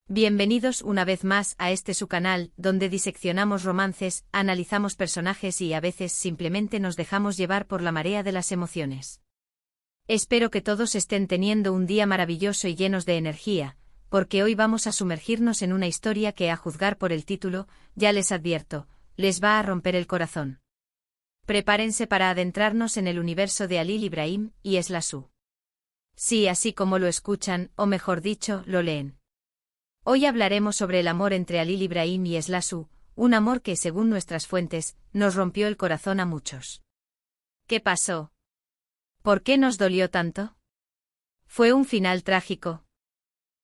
Bienvenidos una vez más a este su canal, donde diseccionamos romances, analizamos personajes y a veces simplemente nos dejamos llevar por la marea de las emociones. Espero que todos estén teniendo un día maravilloso y llenos de energía, porque hoy vamos a sumergirnos en una historia que, a juzgar por el título, ya les advierto, les va a romper el corazón. Prepárense para adentrarnos en el universo de Halil Ibrahim y Eslasú. Sí, así como lo escuchan, o mejor dicho, lo leen. Hoy hablaremos sobre el amor entre Halil Ibrahim y Eslasú, un amor que, según nuestras fuentes, nos rompió el corazón a muchos. ¿Qué pasó? ¿Por qué nos dolió tanto? ¿Fue un final trágico?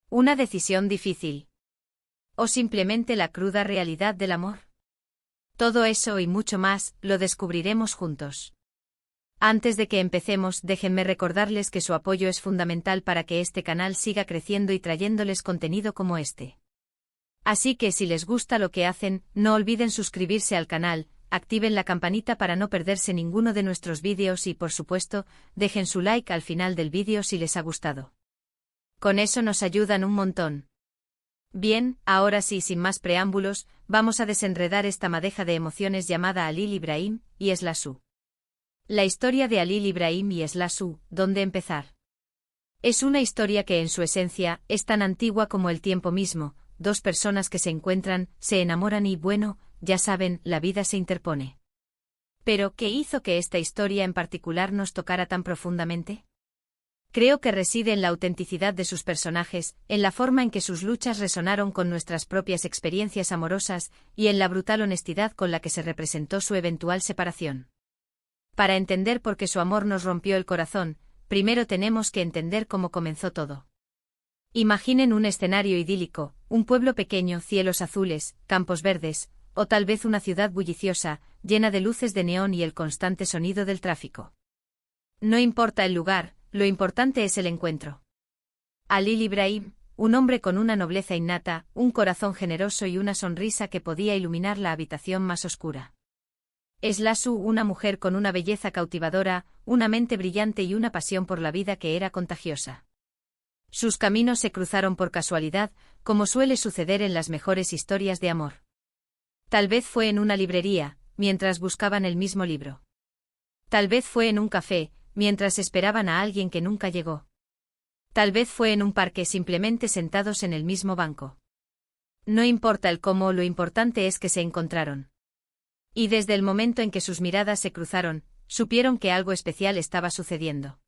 ¿Una decisión difícil? ¿O simplemente la cruda realidad del amor? Todo eso y mucho más, lo descubriremos juntos. Antes de que empecemos, déjenme recordarles que su apoyo es fundamental para que este canal siga creciendo y trayéndoles contenido como este. Así que si les gusta lo que hacen, no olviden suscribirse al canal, activen la campanita para no perderse ninguno de nuestros vídeos y, por supuesto, dejen su like al final del vídeo si les ha gustado. Con eso nos ayudan un montón. Bien, ahora sí, sin más preámbulos, vamos a desenredar esta madeja de emociones llamada Halil Ibrahim y Eslasú. La historia de Halil Ibrahim y Eslasú, ¿dónde empezar? Es una historia que en su esencia es tan antigua como el tiempo mismo, dos personas que se encuentran, se enamoran y, bueno, ya saben, la vida se interpone. Pero, ¿qué hizo que esta historia en particular nos tocara tan profundamente? Creo que reside en la autenticidad de sus personajes, en la forma en que sus luchas resonaron con nuestras propias experiencias amorosas y en la brutal honestidad con la que se representó su eventual separación. Para entender por qué su amor nos rompió el corazón, primero tenemos que entender cómo comenzó todo. Imaginen un escenario idílico, un pueblo pequeño, cielos azules, campos verdes, o tal vez una ciudad bulliciosa, llena de luces de neón y el constante sonido del tráfico. No importa el lugar, lo importante es el encuentro. Halil Ibrahim, un hombre con una nobleza innata, un corazón generoso y una sonrisa que podía iluminar la habitación más oscura. Eslasú, una mujer con una belleza cautivadora, una mente brillante y una pasión por la vida que era contagiosa. Sus caminos se cruzaron por casualidad, como suele suceder en las mejores historias de amor. Tal vez fue en una librería, mientras buscaban el mismo libro. Tal vez fue en un café, mientras esperaban a alguien que nunca llegó. Tal vez fue en un parque, simplemente sentados en el mismo banco. No importa el cómo, lo importante es que se encontraron. Y desde el momento en que sus miradas se cruzaron, supieron que algo especial estaba sucediendo.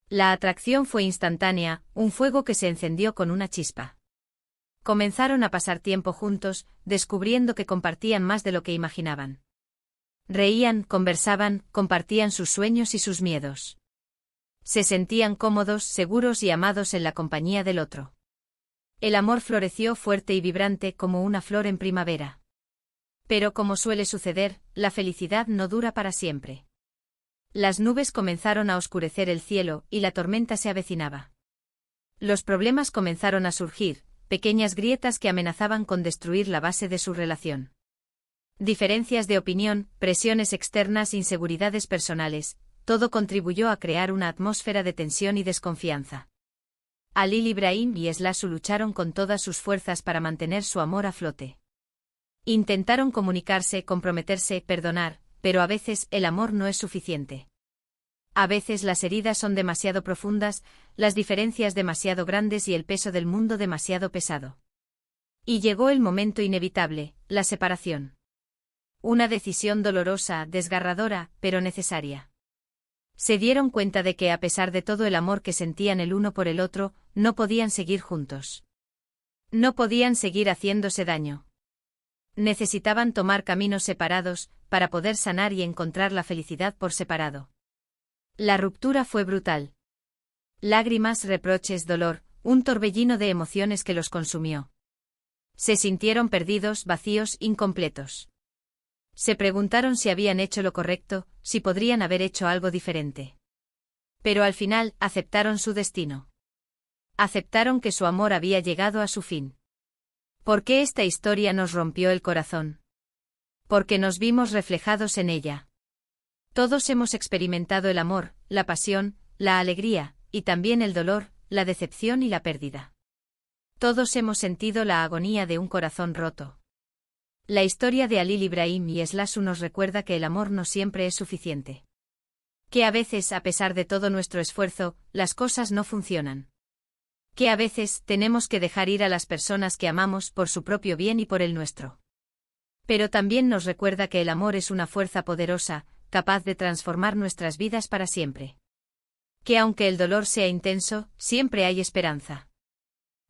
La atracción fue instantánea, un fuego que se encendió con una chispa. Comenzaron a pasar tiempo juntos, descubriendo que compartían más de lo que imaginaban. Reían, conversaban, compartían sus sueños y sus miedos. Se sentían cómodos, seguros y amados en la compañía del otro. El amor floreció fuerte y vibrante como una flor en primavera. Pero, como suele suceder, la felicidad no dura para siempre. Las nubes comenzaron a oscurecer el cielo y la tormenta se avecinaba. Los problemas comenzaron a surgir, pequeñas grietas que amenazaban con destruir la base de su relación. Diferencias de opinión, presiones externas, inseguridades personales, todo contribuyó a crear una atmósfera de tensión y desconfianza. Halil Ibrahim y Eslasú lucharon con todas sus fuerzas para mantener su amor a flote. Intentaron comunicarse, comprometerse, perdonar, pero a veces el amor no es suficiente. A veces las heridas son demasiado profundas, las diferencias demasiado grandes y el peso del mundo demasiado pesado. Y llegó el momento inevitable, la separación. Una decisión dolorosa, desgarradora, pero necesaria. Se dieron cuenta de que, a pesar de todo el amor que sentían el uno por el otro, no podían seguir juntos. No podían seguir haciéndose daño. Necesitaban tomar caminos separados, para poder sanar y encontrar la felicidad por separado. La ruptura fue brutal. Lágrimas, reproches, dolor, un torbellino de emociones que los consumió. Se sintieron perdidos, vacíos, incompletos. Se preguntaron si habían hecho lo correcto, si podrían haber hecho algo diferente. Pero al final, aceptaron su destino. Aceptaron que su amor había llegado a su fin. ¿Por qué esta historia nos rompió el corazón? Porque nos vimos reflejados en ella. Todos hemos experimentado el amor, la pasión, la alegría, y también el dolor, la decepción y la pérdida. Todos hemos sentido la agonía de un corazón roto. La historia de Halil Ibrahim y Slasu nos recuerda que el amor no siempre es suficiente. Que a veces, a pesar de todo nuestro esfuerzo, las cosas no funcionan. Que a veces tenemos que dejar ir a las personas que amamos por su propio bien y por el nuestro. Pero también nos recuerda que el amor es una fuerza poderosa, capaz de transformar nuestras vidas para siempre. Que aunque el dolor sea intenso, siempre hay esperanza.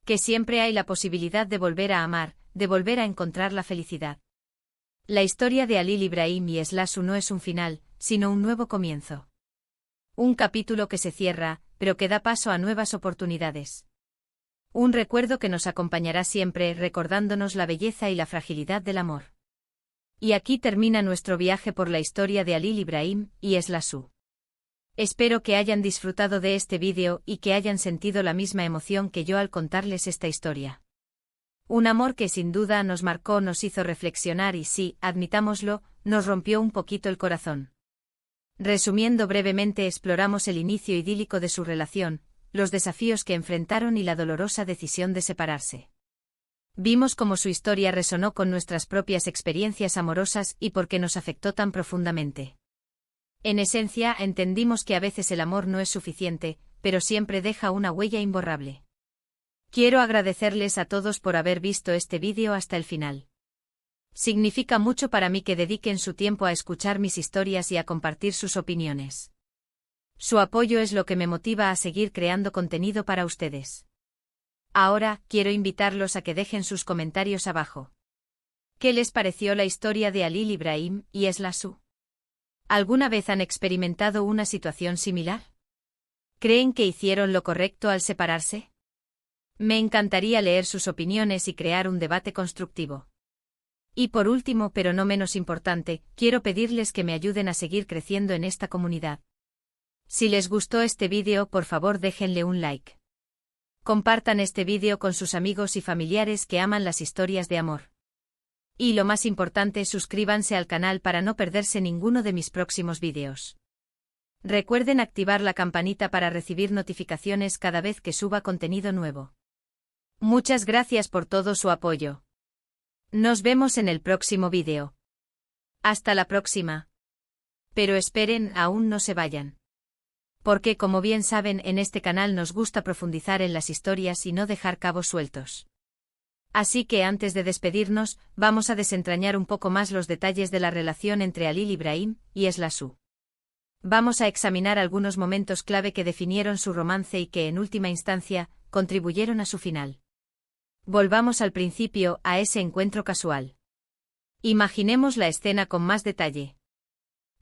Que siempre hay la posibilidad de volver a amar, de volver a encontrar la felicidad. La historia de Halil Ibrahim y Slasu no es un final, sino un nuevo comienzo. Un capítulo que se cierra, pero que da paso a nuevas oportunidades. Un recuerdo que nos acompañará siempre, recordándonos la belleza y la fragilidad del amor. Y aquí termina nuestro viaje por la historia de Halil Ibrahim y Slasu. Espero que hayan disfrutado de este vídeo y que hayan sentido la misma emoción que yo al contarles esta historia. Un amor que sin duda nos marcó, nos hizo reflexionar y sí, admitámoslo, nos rompió un poquito el corazón. Resumiendo brevemente, exploramos el inicio idílico de su relación, los desafíos que enfrentaron y la dolorosa decisión de separarse. Vimos cómo su historia resonó con nuestras propias experiencias amorosas y por qué nos afectó tan profundamente. En esencia, entendimos que a veces el amor no es suficiente, pero siempre deja una huella imborrable. Quiero agradecerles a todos por haber visto este vídeo hasta el final. Significa mucho para mí que dediquen su tiempo a escuchar mis historias y a compartir sus opiniones. Su apoyo es lo que me motiva a seguir creando contenido para ustedes. Ahora, quiero invitarlos a que dejen sus comentarios abajo. ¿Qué les pareció la historia de Halil Ibrahim y Slasu? ¿Alguna vez han experimentado una situación similar? ¿Creen que hicieron lo correcto al separarse? Me encantaría leer sus opiniones y crear un debate constructivo. Y por último, pero no menos importante, quiero pedirles que me ayuden a seguir creciendo en esta comunidad. Si les gustó este vídeo, por favor déjenle un like. Compartan este vídeo con sus amigos y familiares que aman las historias de amor. Y lo más importante, suscríbanse al canal para no perderse ninguno de mis próximos vídeos. Recuerden activar la campanita para recibir notificaciones cada vez que suba contenido nuevo. Muchas gracias por todo su apoyo. Nos vemos en el próximo vídeo. Hasta la próxima. Pero esperen, aún no se vayan. Porque como bien saben, en este canal nos gusta profundizar en las historias y no dejar cabos sueltos. Así que antes de despedirnos, vamos a desentrañar un poco más los detalles de la relación entre Halil Ibrahim y Slasu. Vamos a examinar algunos momentos clave que definieron su romance y que, en última instancia, contribuyeron a su final. Volvamos al principio, a ese encuentro casual. Imaginemos la escena con más detalle.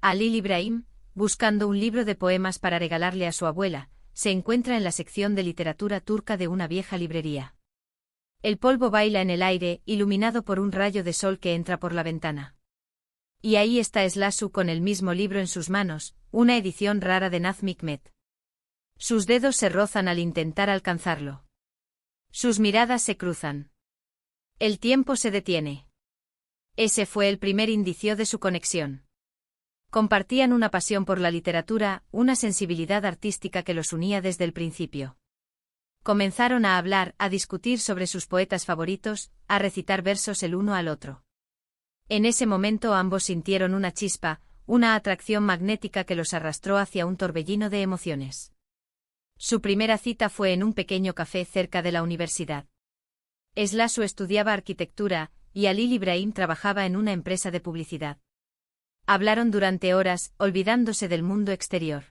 Halil Ibrahim, buscando un libro de poemas para regalarle a su abuela, se encuentra en la sección de literatura turca de una vieja librería. El polvo baila en el aire, iluminado por un rayo de sol que entra por la ventana. Y ahí está Slasu con el mismo libro en sus manos, una edición rara de Nazım Hikmet. Sus dedos se rozan al intentar alcanzarlo. Sus miradas se cruzan. El tiempo se detiene. Ese fue el primer indicio de su conexión. Compartían una pasión por la literatura, una sensibilidad artística que los unía desde el principio. Comenzaron a hablar, a discutir sobre sus poetas favoritos, a recitar versos el uno al otro. En ese momento ambos sintieron una chispa, una atracción magnética que los arrastró hacia un torbellino de emociones. Su primera cita fue en un pequeño café cerca de la universidad. Slasu estudiaba arquitectura, y Halil Ibrahim trabajaba en una empresa de publicidad. Hablaron durante horas, olvidándose del mundo exterior.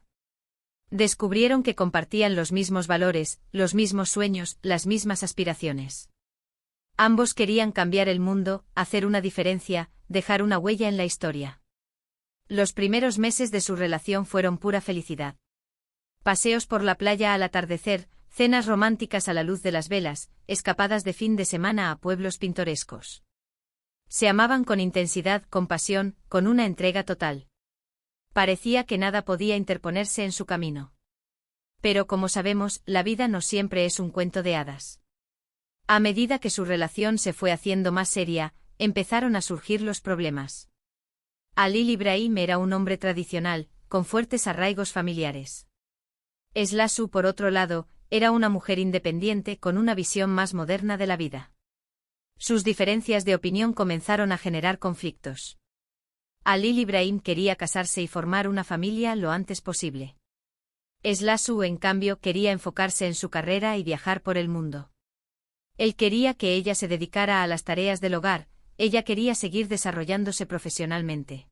Descubrieron que compartían los mismos valores, los mismos sueños, las mismas aspiraciones. Ambos querían cambiar el mundo, hacer una diferencia, dejar una huella en la historia. Los primeros meses de su relación fueron pura felicidad. Paseos por la playa al atardecer, cenas románticas a la luz de las velas, escapadas de fin de semana a pueblos pintorescos. Se amaban con intensidad, con pasión, con una entrega total. Parecía que nada podía interponerse en su camino. Pero como sabemos, la vida no siempre es un cuento de hadas. A medida que su relación se fue haciendo más seria, empezaron a surgir los problemas. Halil Ibrahim era un hombre tradicional, con fuertes arraigos familiares. Slasu, por otro lado, era una mujer independiente con una visión más moderna de la vida. Sus diferencias de opinión comenzaron a generar conflictos. Halil Ibrahim quería casarse y formar una familia lo antes posible. Eslasu, en cambio, quería enfocarse en su carrera y viajar por el mundo. Él quería que ella se dedicara a las tareas del hogar, ella quería seguir desarrollándose profesionalmente.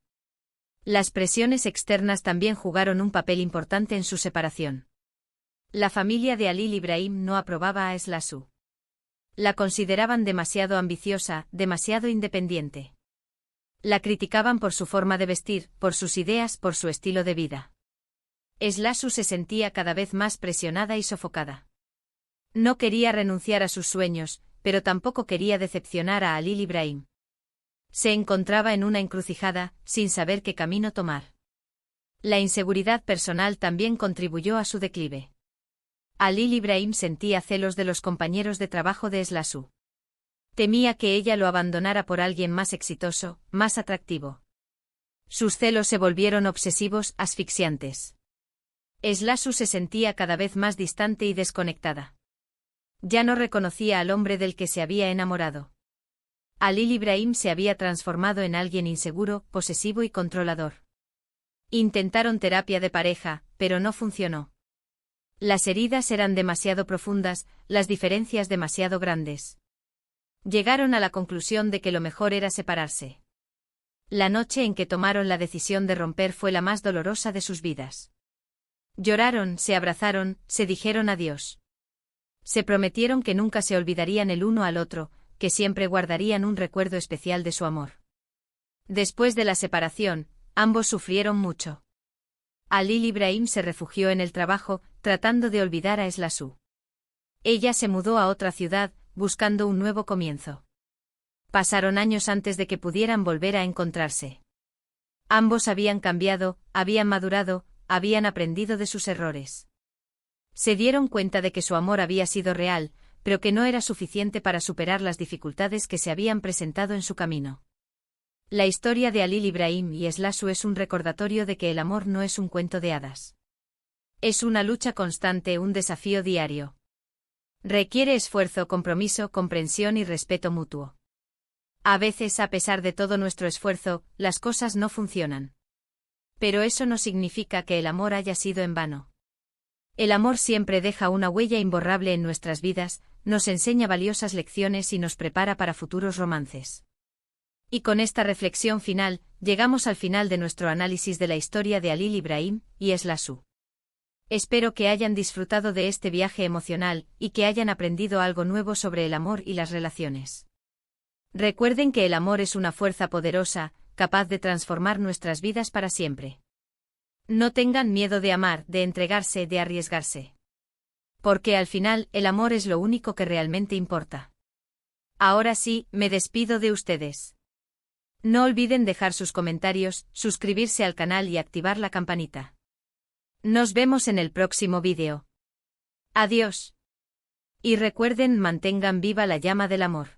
Las presiones externas también jugaron un papel importante en su separación. La familia de Halil Ibrahim no aprobaba a Eslasu. La consideraban demasiado ambiciosa, demasiado independiente. La criticaban por su forma de vestir, por sus ideas, por su estilo de vida. Eslasu se sentía cada vez más presionada y sofocada. No quería renunciar a sus sueños, pero tampoco quería decepcionar a Halil Ibrahim. Se encontraba en una encrucijada, sin saber qué camino tomar. La inseguridad personal también contribuyó a su declive. Halil Ibrahim sentía celos de los compañeros de trabajo de Eslasu. Temía que ella lo abandonara por alguien más exitoso, más atractivo. Sus celos se volvieron obsesivos, asfixiantes. Eslasu se sentía cada vez más distante y desconectada. Ya no reconocía al hombre del que se había enamorado. Halil Ibrahim se había transformado en alguien inseguro, posesivo y controlador. Intentaron terapia de pareja, pero no funcionó. Las heridas eran demasiado profundas, las diferencias demasiado grandes. Llegaron a la conclusión de que lo mejor era separarse. La noche en que tomaron la decisión de romper fue la más dolorosa de sus vidas. Lloraron, se abrazaron, se dijeron adiós. Se prometieron que nunca se olvidarían el uno al otro, que siempre guardarían un recuerdo especial de su amor. Después de la separación, ambos sufrieron mucho. Halil Ibrahim se refugió en el trabajo, tratando de olvidar a Eslasu. Ella se mudó a otra ciudad, buscando un nuevo comienzo. Pasaron años antes de que pudieran volver a encontrarse. Ambos habían cambiado, habían madurado, habían aprendido de sus errores. Se dieron cuenta de que su amor había sido real, pero que no era suficiente para superar las dificultades que se habían presentado en su camino. La historia de Halil Ibrahim y Eslasu es un recordatorio de que el amor no es un cuento de hadas. Es una lucha constante, un desafío diario. Requiere esfuerzo, compromiso, comprensión y respeto mutuo. A veces, a pesar de todo nuestro esfuerzo, las cosas no funcionan. Pero eso no significa que el amor haya sido en vano. El amor siempre deja una huella imborrable en nuestras vidas, nos enseña valiosas lecciones y nos prepara para futuros romances. Y con esta reflexión final, llegamos al final de nuestro análisis de la historia de Halil Ibrahim y Eslasu. Espero que hayan disfrutado de este viaje emocional y que hayan aprendido algo nuevo sobre el amor y las relaciones. Recuerden que el amor es una fuerza poderosa, capaz de transformar nuestras vidas para siempre. No tengan miedo de amar, de entregarse, de arriesgarse. Porque al final, el amor es lo único que realmente importa. Ahora sí, me despido de ustedes. No olviden dejar sus comentarios, suscribirse al canal y activar la campanita. Nos vemos en el próximo vídeo. Adiós. Y recuerden, mantengan viva la llama del amor.